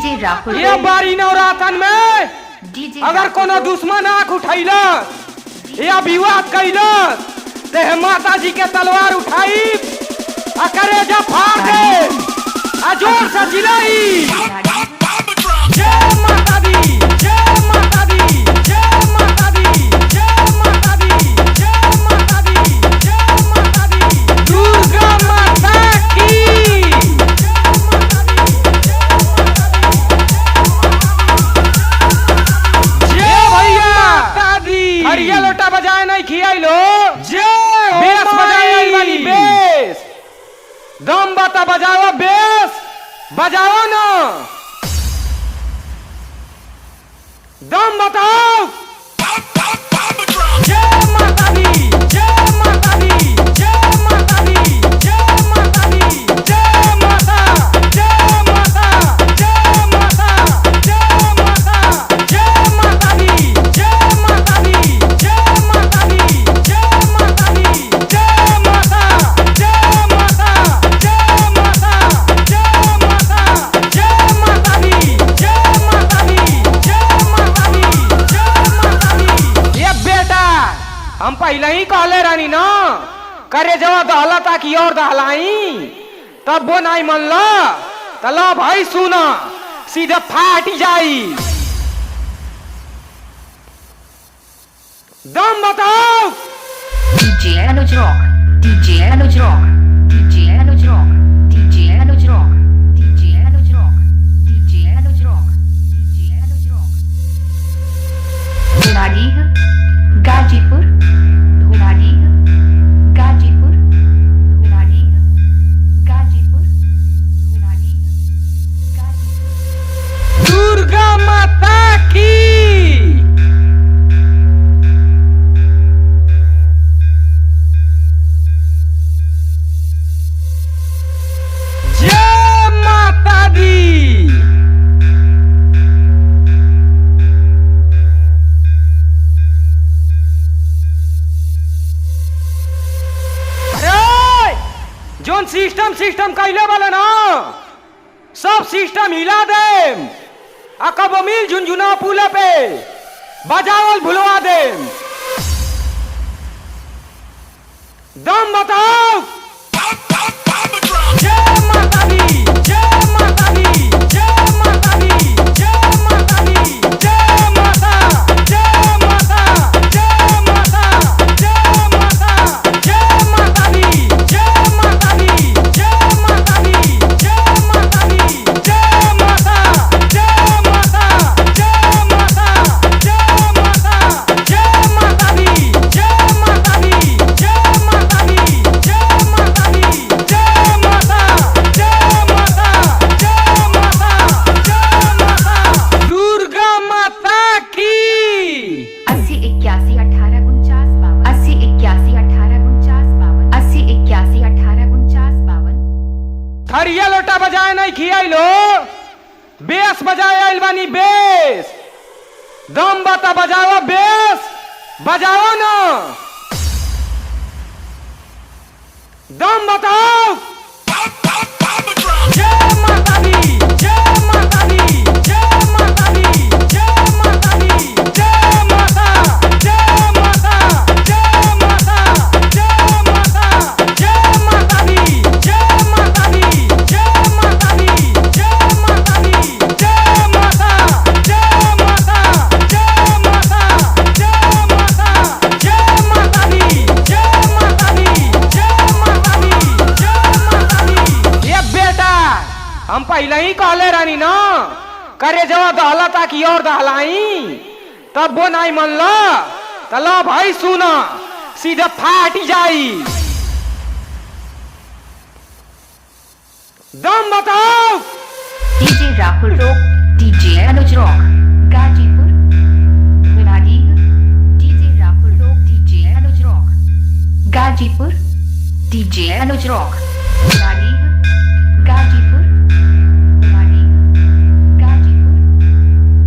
DJ Rahul ये बारी नवरातन में डीजे अगर कोनो दुश्मन आँख उठैलक या विवाद कैलक ते माता जी के तलवार उठाई आ करेजा फाड़ दे आ जोर से चिल्लाई जय माता दी, जय माता दी, जय माता दी, जय माता दी, जय माता दी, जय माता दी, दुर्गा माता की जय भैया हरिया लोटा बजाए नहीं खियाइलो जय बेस बजाए वाली बेस दम बता बजाओ बेस बजाओ ना दम बताओ जय माता दी, जय माता दी, जय माता दी, जय माता दी, जय माता, जय माता, जय माता, जय माता, जय माता दी, जय माता दी, जय माता दी, जय माता दी, जय माता, जय माता, जय माता, जय माता, जय माता दी, जय माता दी, जय माता दी, जय माता दी। ये बेटा हम पहले ही कहले रानी ना करे जवा दहलता की और दहलाई तब वो नहीं मन ला तला भाई सुना सीधे फाट जाई दम बताओ DJ Anuj rock DJ Anuj rock DJ Anuj rock DJ Anuj rock DJ Anuj rock DJ Anuj rock DJ Anuj rock Dhunadih Ghazipur Dhunadih Ghazipur Dhunadih Ghazipur Dhunadih Ghazipur Durga माता की जय माता दी। अरे जोन सिस्टम कैले वाला ना सब सिस्टम हिला दे आ कबो मिल झुनझुना पुला पे बजावल भुलवा दे दम बताओ जय माता दी, जय माता दी, जय माता दी, जय माता दी, जय माता, जय माता, जय माता, जय माता, जय माता दी, जय माता दी, जय माता दी, जय माता दी, जय माता, जय माता, जय माता, जय माता, जय माता दी, जय माता दी, जय माता दी, जय माता दी, जय माता, जय माता, जय माता, जय माता दुर्गा माता की 80 81 18 49 52 80 81 18 49 52 80 81 18 49 52 थरिया लोटा बजाए नहीं खियाइलो बेस बजाए आइल बानी बेस दम बता बजाओ बेस बजाओ ना दम बताओ जय माता दी, जय माता दी, जय माता दी, जय माता दी, जय माता, जय माता, जय माता, जय माता, जय माता दी, जय माता दी, जय माता दी, जय माता दी, जय माता, जय माता, जय माता, जय माता, जय माता दी, जय माता दी, जय माता दी, जय माता दी। ये बेटा हम पहले ही कहले रानी ना करे जवा दहलता की और दहलाई तब वो नहीं मन ला तला भाई सुना सीधे फाट जाई दम बताओ DJ Rahul rock DJ Anuj rock Ghazipur Dhunadih DJ Rahul rock DJ Anuj rock Ghazipur DJ Anuj rock Dhunadih Ghazipur Dhunadih Ghazipur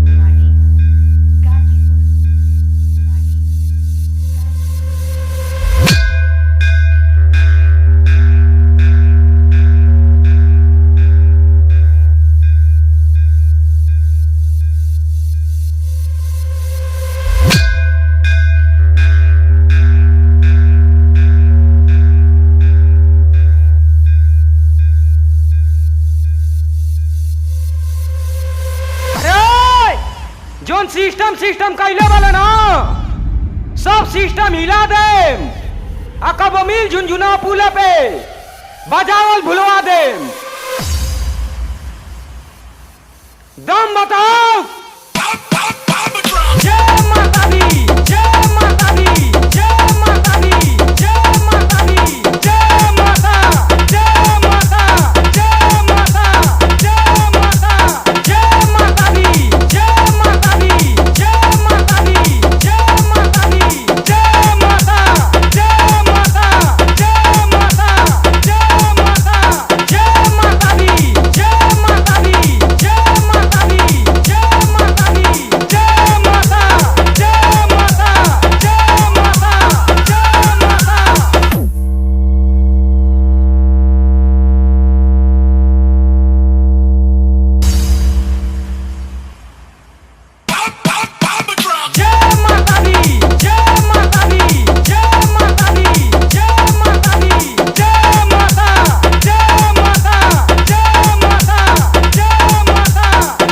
Dhunadih Ghazipur Dhunadih zone system कैले वाला ना सब सिस्टम हिला दे। आ कब मिल झुनझुना पुले पे बजावल भुलवा दे। दम बताओ। जय माता दी, जय माता दी, जय माता दी, जय माता दी, जय माता, जय माता, जय माता, जय माता, जय माता दी, जय माता दी, जय माता दी, जय माता दी, जय माता, जय माता, जय माता, जय माता, जय माता दी, जय माता दी, जय माता दी, जय माता दी, जय माता, जय माता, जय माता, जय माता। जय माता दी, जय माता दी, जय माता दी, जय माता दी, जय माता, जय माता, जय माता, जय माता,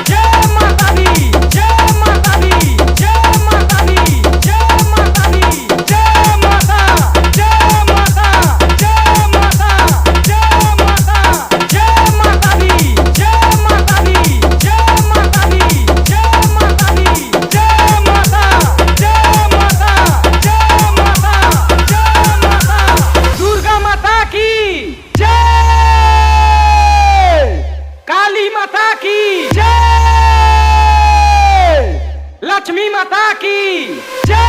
जय माता दी, जय माता दी, जय माता दी, जय माता दी, जय माता, जय माता, जय माता, जय माता, जय माता दी, जय माता दी, जय माता दी, जय माता दी, जय माता, जय माता, जय माता, जय माता। दुर्गा माता की जय। काली माता की जय। लक्ष्मी माता की जय।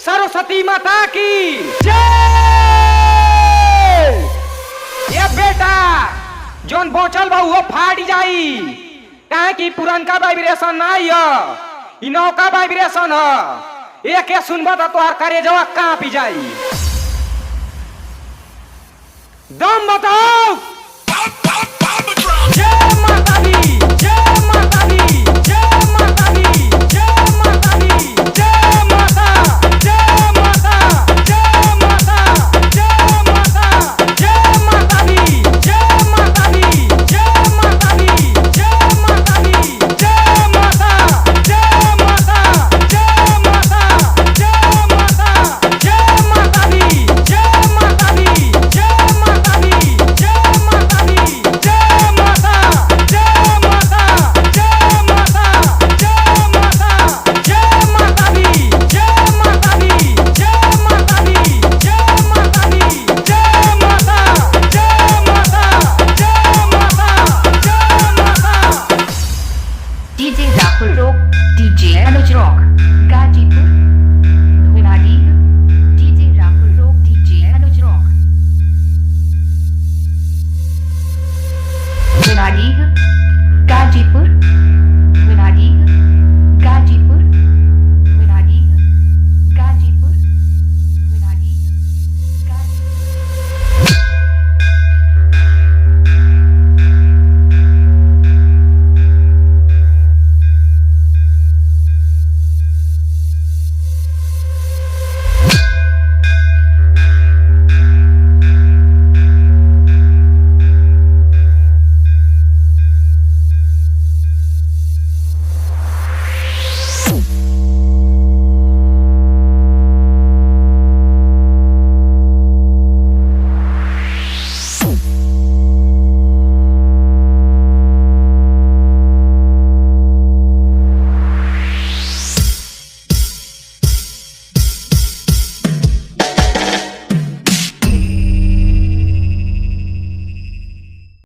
सरस्वती माता की जय। ये बेटा जोन बोचल बा वो फाट जाई। काहे कि पुरनका वाइब्रेशन नहीं है, इ नौका वाइब्रेशन है। एक सुनबा तो तोहार करेजवा कांप जाई। दम बताओ। जय माता दी, जय माता दी, जय माता दी, जय माता दी, जय माता, जय माता, जय माता, जय माता, जय माता दी, जय माता दी, जय माता दी, जय माता दी, जय माता, जय माता, जय माता, जय माता, जय माता दी, जय माता दी, जय माता दी, जय माता दी, जय माता, जय माता, जय माता, जय माता, जय माता दी, जय माता दी, जय माता दी, जय माता दी, जय माता, जय माता, जय माता, जय माता। DJ Rahul Rock, DJ Anuj Rock, Gajipur, Dhunadi, DJ Rahul Rock, DJ Anuj Rock, Dhunadi, Gajipur,